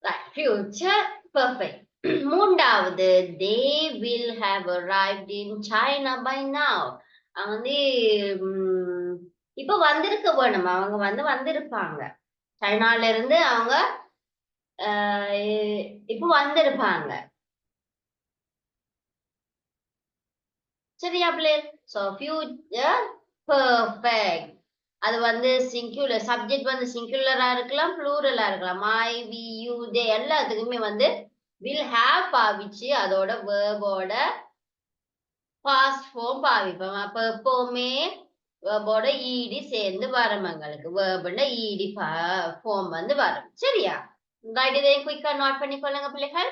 Right. Future perfect. மூன்றாவது they will have arrived in China by now. அவங்க வந்து ம், இப்ப வந்திருக்க வேணும். அவங்க வந்திருப்பாங்க. சைனால இருந்து அவங்க இப்ப வந்திருப்பாங்க. சரியா பிள்ளை? So future perfect. அது வந்து சிங்குலர் சப்ஜெக்ட் வந்து சிங்குலரா இருக்கலாம், ப்ளூரலா இருக்கலாம். ஐ, வி, யூ, தே எல்லாத்துக்குமே வந்து வில் ஹேவ் பாவிச்சு அதோட வேர்போட பாஸ்ட் ஃபார்ம் பாவிப்போம். அப்ப எப்பவுமே வேர்போட ஈடி சேர்ந்து வரும் எங்களுக்கு. வேர்போட ஈடி ஃபார்ம் வந்து வரும். சரியா? ரைட், இதையும் குயிக்கா நோட் பண்ணிக்கொள்ளுங்க பிள்ளைகள்.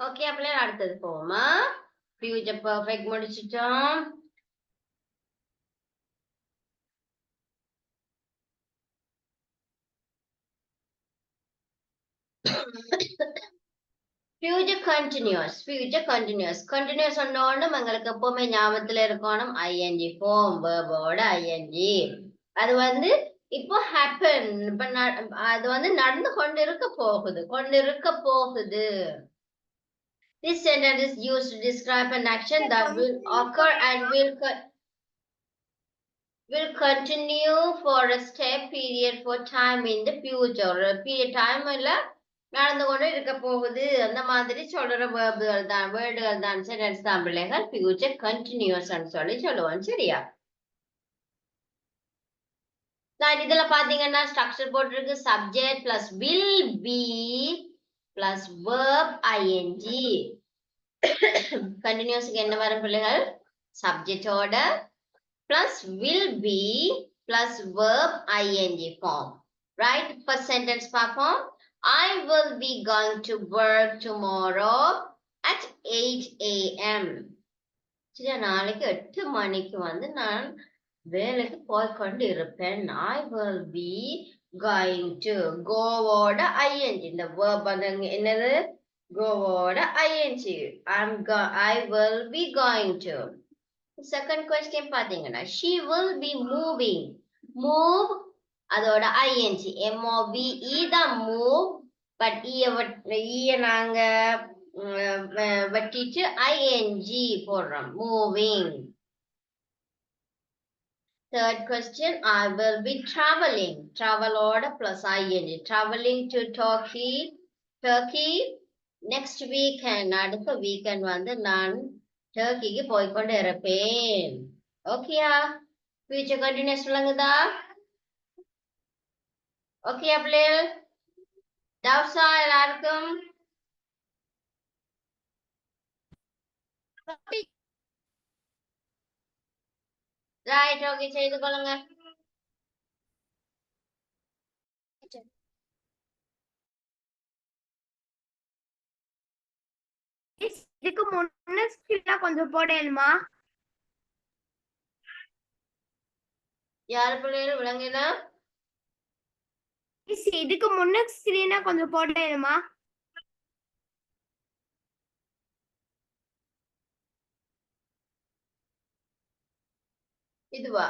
ஓகே அப்படியே அடுத்தது போவோமா? ஃபியூச்சர் பெர்ஃபெக்ட் முடிச்சிட்டோம். Future continuous. Future continuous. Continuous சொன்னோன்னும் எங்களுக்கு எப்பவுமே ஞாபகத்துல இருக்கணும் ஐஎன்ஜி ஃபார்ம், வேர்போட ஐஎன்ஜி. அது வந்து இப்போ ஹேப்பன், இப்ப அது வந்து நடந்து கொண்டிருக்க போகுது, கொண்டிருக்க போகுது. This sentence is used to describe an action that will occur and will continue for a step period for time in the future. Period time இல்ல நடந்து கொண்டு இருக்க போகுது, அந்த மாதிரி சொல்ற வேர்டுகள் தான் சென்டென்ஸ் தான் பிள்ளைகள் ஃபியூச்சர் கண்டினியூஸ் சொல்லி சொல்லுவோம். சரியா? நான் இதுல பாத்தீங்கன்னா ஸ்ட்ரக்சர் போட்டிருக்கு subject plus will be plus verb ING. கண்டினியூஸ்க்கு என்ன வரும் பிள்ளைகள்? சப்ஜெக்டோட plus will be plus verb ing form. Right? First sentence perform. I will be going to work tomorrow at 8 a.m. சரியா? நாளைக்கு 8 மணிக்கு வந்து நான் வேலைக்கு போய் கொண்டு இருப்பேன். I will be going to. கோவோட ing. இந்த verb வந்து என்னது? கோவோட ing. I will be going to. Second question பாத்தீங்கன்னா she will be moving. Move அதோட ing move தான் move, but நாங்க வெட்டிட்டு ing போடுறோம் moving. Third question I will be traveling. Travelோட plus ing. Traveling to Turkey next weekend. அடுத்த weekend வந்து நான் டர்க்கிக்கு போய்கொண்டு இருப்பேன். ஓகேயா? ஃபியூச்சர் கண்டினியூஸ் விளங்குதா? ஓகே பிள்ளைகள்? டவுட்ஸா எல்லாருக்கும்? ரைட், ஓகே, செய்து கொள்ளுங்க. இதுக்கு முன்ன ஸ்கிரீனா கொஞ்சம் போடணுமா? யார் பிள்ளைகள் விளங்குதா? இதுக்கு முன்ன ஸ்கிரீனா கொஞ்சம் போடணுமா? இதுவா?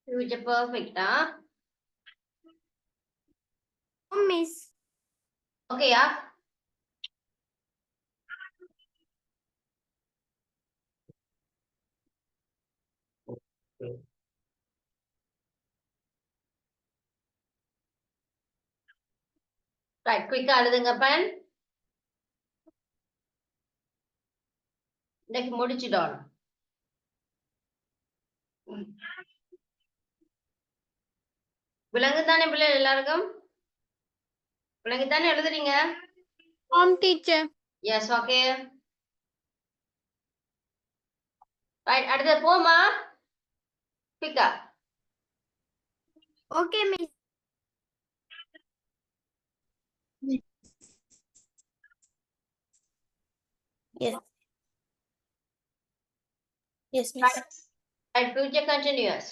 ஃபியூச்சர் பெர்ஃபெக்ட்டா? மிஸ் ஓகேயா? ரைட், குயிக்கா எழுதுங்க பென். இன்னைக்கு முடிச்சிடணும். விளங்குதானே பிள்ளைகள் எல்லாருக்கும்? விளங்குதானே எழுதுறீங்க? ஆம் டீச்சர். S, okay. ரைட், அடுத்து போமா? குயிக்கா. Okay miss. Yes. Yes, miss. Right, future continuous.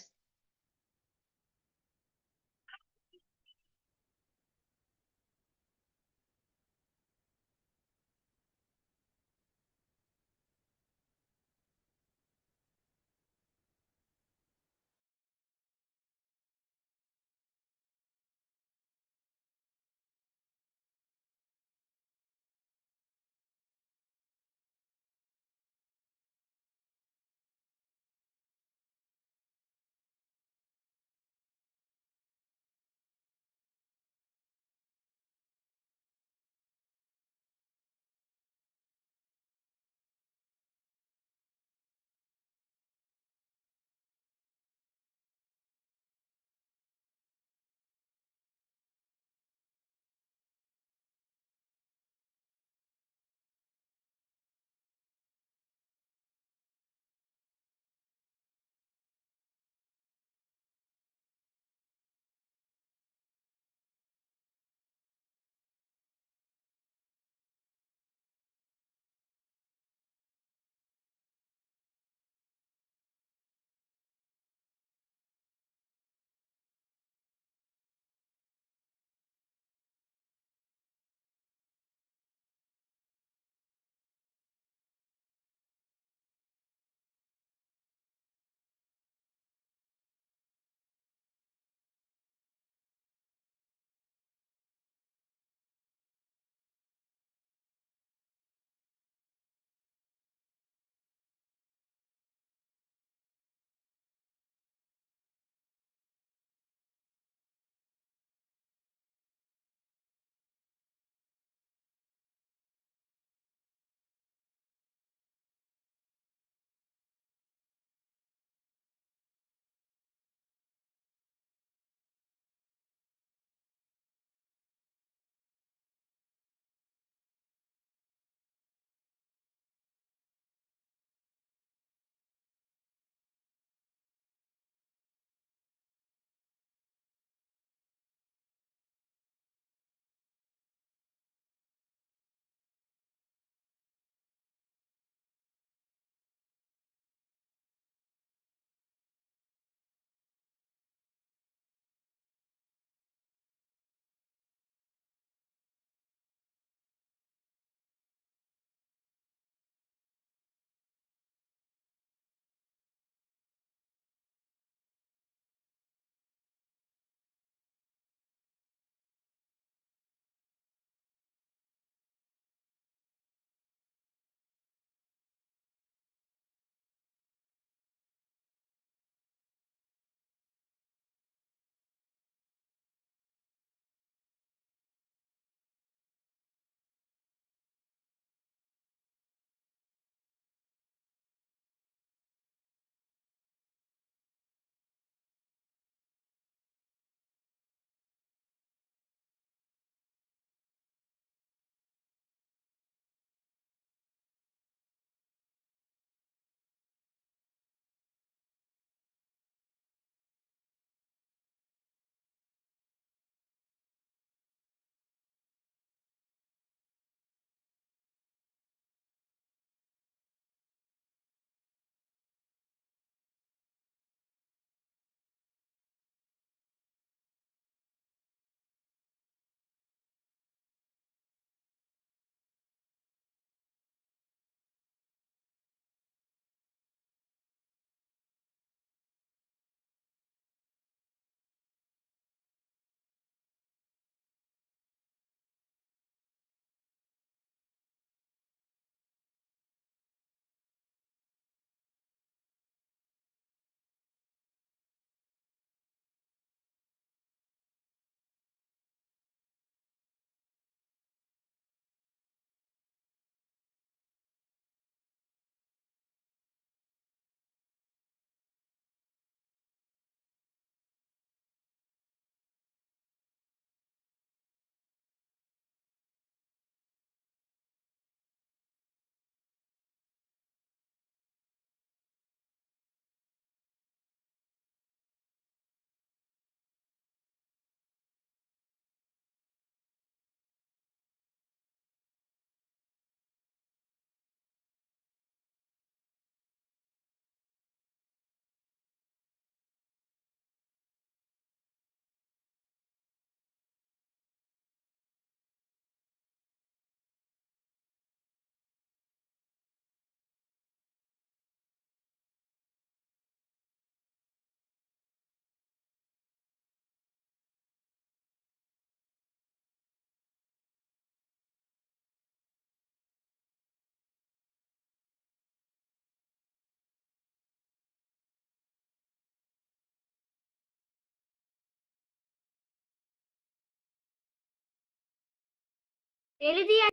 எழுதியா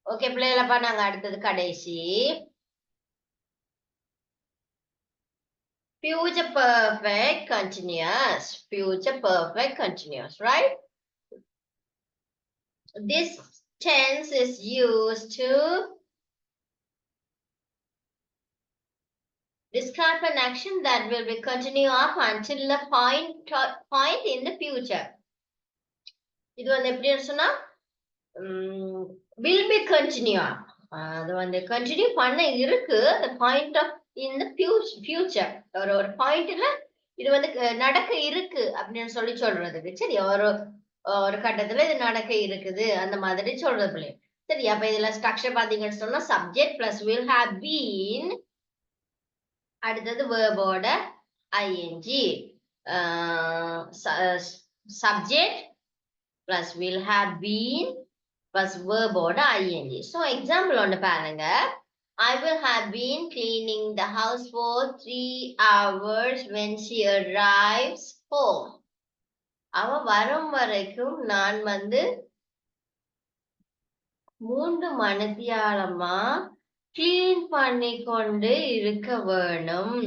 ஓகே பிள்ளைகளப்பா, நாங்க அடுத்தது கடைசி future perfect continuous. Future perfect continuous, right? This tense is used to describe an action that will be continue up until the point in the future. இது வந்து எப்படி சொன்னா will be continue. அது வந்து கண்டினியூ பண்ண இருக்கு the point of in the future. ஒரு பாயிண்ட்ல இது வந்து நடக்க இருக்கு அப்படின்னு சொல்லி சொல்றதுக்கு சரி, ஒரு ஒரு கட்டத்துல இது நடக்க இருக்குது அந்த மாதிரி சொல்றது. சரி, அப்ப இதுல ஸ்ட்ரக்சர் பாத்தீங்கன்னு சொன்னா subject plus will have been, அடுத்தது வேர்போட ing, subject plus will have been plus verboட ing. So example ஒன்று பாருங்க. I will have been cleaning the house for 3 hours when she arrives home. அவ வரும் வரைக்கும் நான் வந்து 3 மணித்தியாலமா கிளீன் பண்ணி கொண்டு இருக்க வேணும்.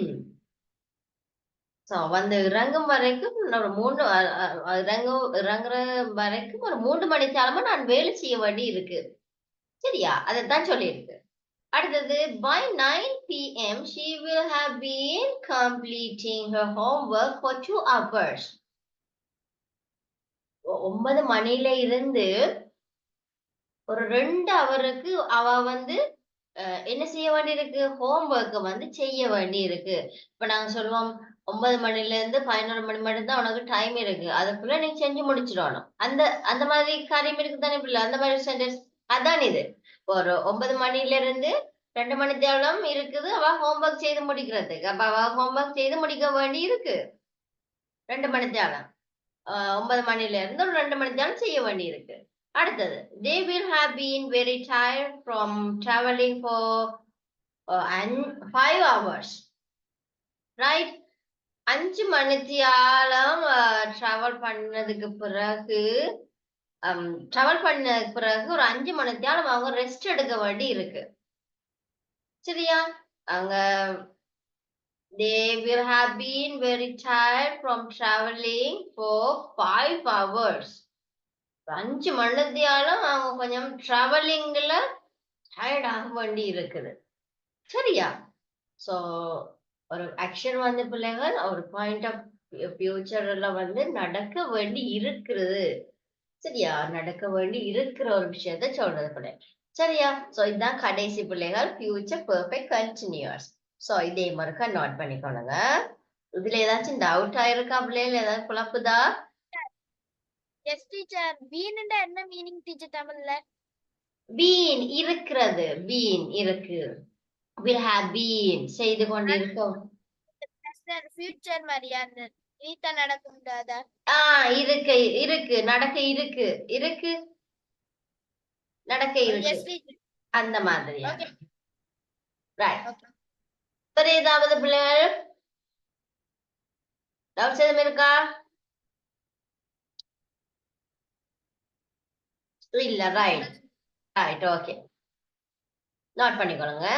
வந்து இறங்கும் வரைக்கும் ஒரு 3 இறங்குற வரைக்கும் ஒரு 3 மணித்தியாலமா நான் வேலை செய்ய வேண்டி இருக்கு. சரியா, அதைத்தான் சொல்லியிருக்கு. அடுத்தது by 9 p.m. she will have been completing her homework for 2 hours. 9 மணில இருந்து ஒரு 2 ஹவருக்கு அவ வந்து என்ன செய்ய வேண்டி இருக்கு, ஹோம்ஒர்க் வந்து செய்ய வேண்டி இருக்கு. இப்ப நாங்க சொல்லுவோம் 9 மணில இருந்து 11 மணி மட்டும் தான் உனக்கு டைம் இருக்கு, அதுக்குள்ள நீ செஞ்சு முடிச்சிடணும். அந்த அந்த மாதிரி காரியம் இருக்கு தானே பிள்ளை, அந்த மாதிரி சென்டென்ஸ் அதான் இது. ஒரு 9 மணில இருந்து 2 மணி தேவலம் இருக்குது அவ ஹோம்ஒர்க் செய்து முடிக்கிறதுக்கு. அப்ப அவ ஹோம்ஒர்க் செய்து முடிக்க வேண்டி இருக்கு 2 மணி தேவலம். 9 மணில இருந்து ஒரு 2 மணி தேவலம் செய்ய வேண்டி இருக்கு. அடுத்தது they will have been very tired from traveling for 5 hours, right? 5 மணித்தியாலம் டிராவல் பண்ணதுக்கு பிறகு ஒரு 5 மணித்தியாலம் அவங்க ரெஸ்ட் எடுக்க வேண்டி இருக்கு. சரியா, அங்க they will have been very tired from traveling for 5 hours. 5 மணித்தியாலம் அவங்க கொஞ்சம் டிராவலிங்ல டயர்ட் ஆக வேண்டி இருக்குது. சரியா, சோ ஒரு ஆக்ஷன் வந்து பிள்ளைகள் ஒரு பாயிண்ட் ஆஃப் ஃபியூச்சர்ல வந்து நடக்க வேண்டி இருக்கிறது. சரியா, நடக்க வேண்டி இருக்கிற ஒரு விஷயத்த சொல்றது பிள்ளை. சரியா, சோ இதுதான் கடைசி பிள்ளைகள் ஃபியூச்சர் பெர்ஃபெக்ட் கண்டினியூஸ். சோ இதே மாதிரி நோட் பண்ணிக்கோங்க. இதுல ஏதாச்சும் டவுட் ஆயிருக்கா பிள்ளைகள், ஏதாவது குழப்புதா? எஸ் டீச்சர், பீன்டா என்ன மீனிங் டீச்சர் தமிழ்ல? பீன் இருக்கிறது, பீன் இருக்கு, will have been செய்து கொண்டிருக்கும். ஃபியூச்சர் மாதிரியா நீத்தா நடக்க முடியாதா? இருக்கு இருக்கு நடக்க இருக்கு இருக்கு நடக்க இருக்கு அந்த மாதிரியா? ரைட். வேற ஏதாவது பிள்ளைகள் டவுட்ஸ் எதுவும் இருக்கா? இல்ல, ரைட் ரைட், ஓகே, நோட் பண்ணிக்கொள்ளுங்க.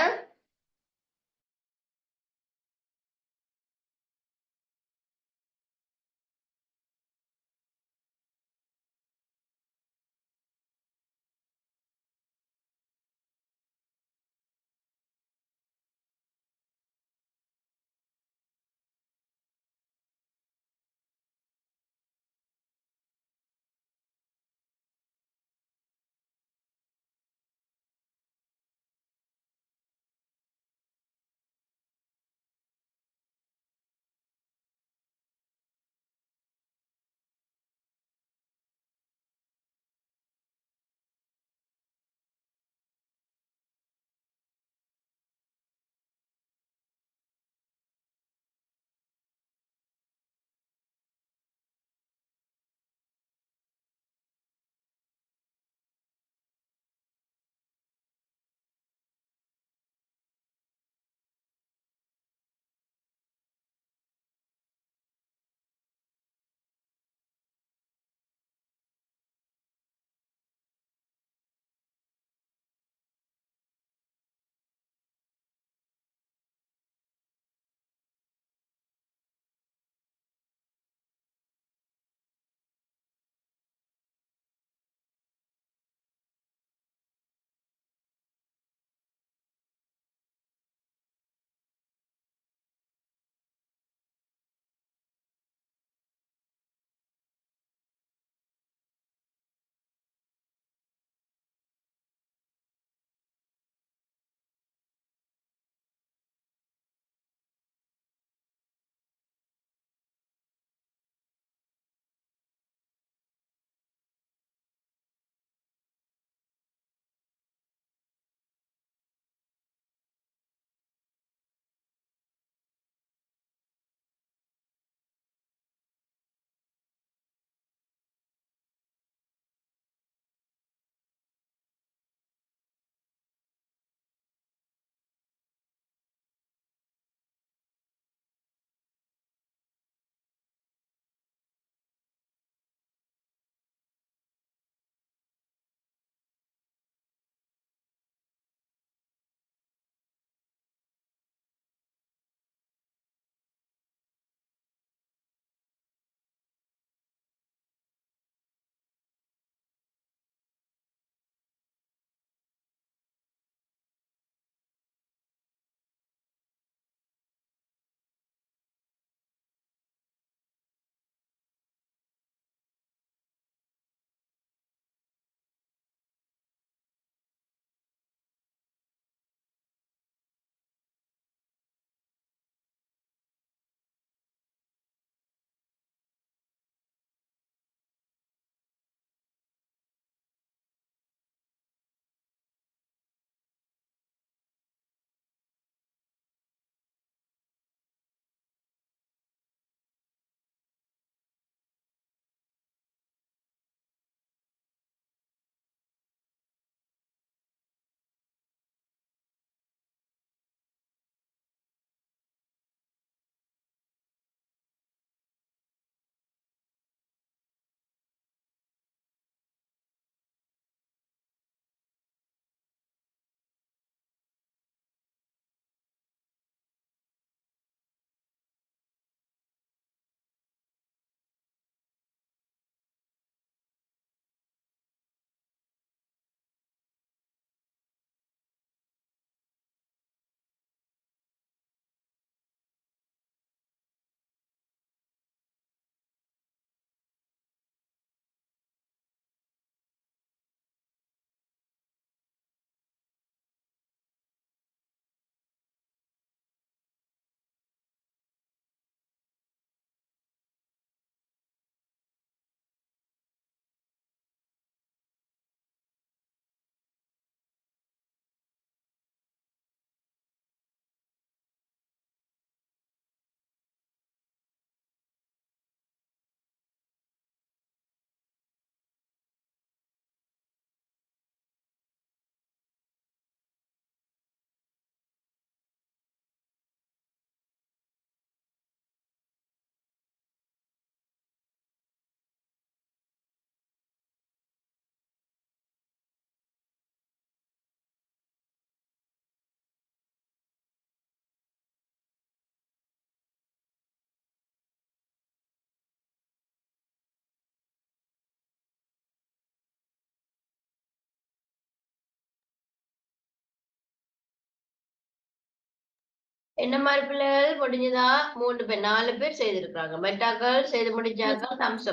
என்ன மாதிரி பிள்ளைகள் முடிஞ்சதா? 3 பேர் 4 பேர் செய்திருக்காங்க. மெட்டாக்கள் செய்து முடிச்சாங்க. தம்ஸ்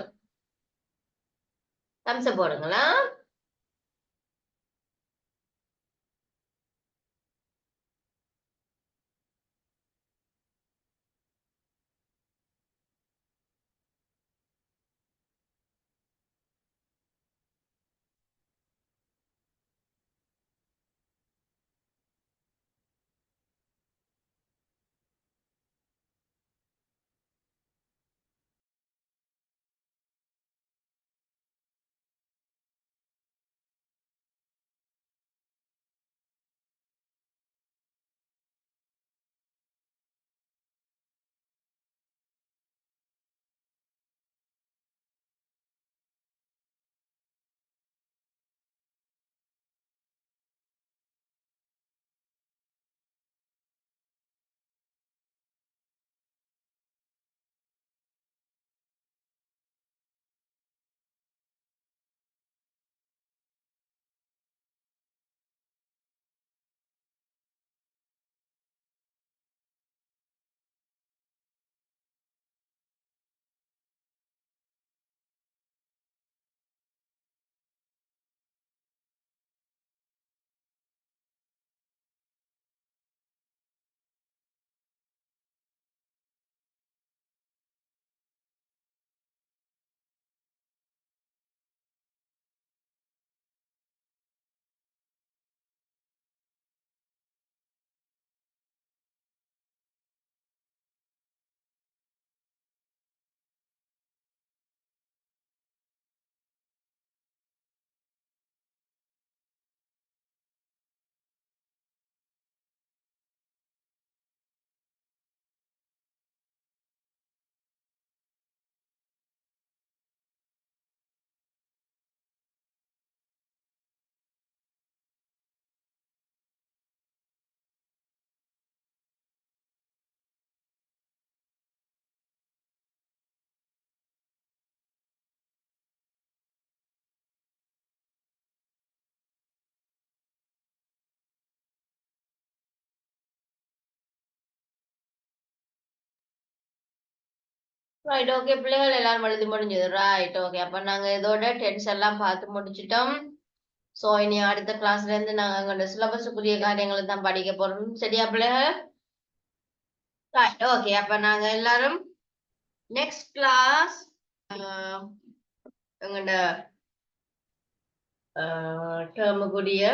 அப் போடுங்களா? ரைட், ஓகே பிள்ளைகள் எல்லாரும் எழுதி முடிஞ்சது. Right, okay. அப்ப நாங்க இதோட டென்ஸ் எல்லாம் பார்த்து முடிச்சிட்டோம். சோ இனி அடுத்த கிளாஸ்ல இருந்து நாங்க எங்களோட சிலபஸுக்குரிய காரியங்களை தான் படிக்க போறோம். சரியா பிள்ளைகள்? Right, okay. அப்ப நாங்க எல்லாரும் நெக்ஸ்ட் கிளாஸ் எங்களோட டேர்முக்குரிய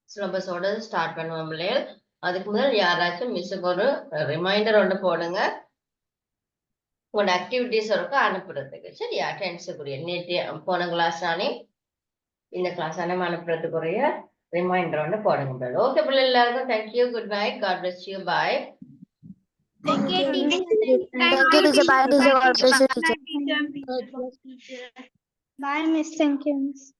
சிலபஸோட ஸ்டார்ட் பண்ணுவோம் பிள்ளைகள். அதுக்கு முதல் யாராச்சும் மிஸ்ஸுக்கு ஒரு ரிமைண்டர் ஒன்று போடுங்க, உங்களோட ஆக்டிவிட்டிஸ் இருக்கும் அனுப்புறதுக்கு. சரியா? டென்ஸுக்குரிய நேற்று போன கிளாஸ் தானே, இந்த கிளாஸ் அனுப்புறதுக்குரிய ரிமைண்டர் ஒன்று போடுங்க பிள்ளை. ஓகே பிள்ளை, எல்லாருக்கும் thank you, good night, god bless you, bye. Thank you, teacher. Thank you, teacher. Bye, teacher. God bless you, teacher. Bye, Miss. Thank you, Miss.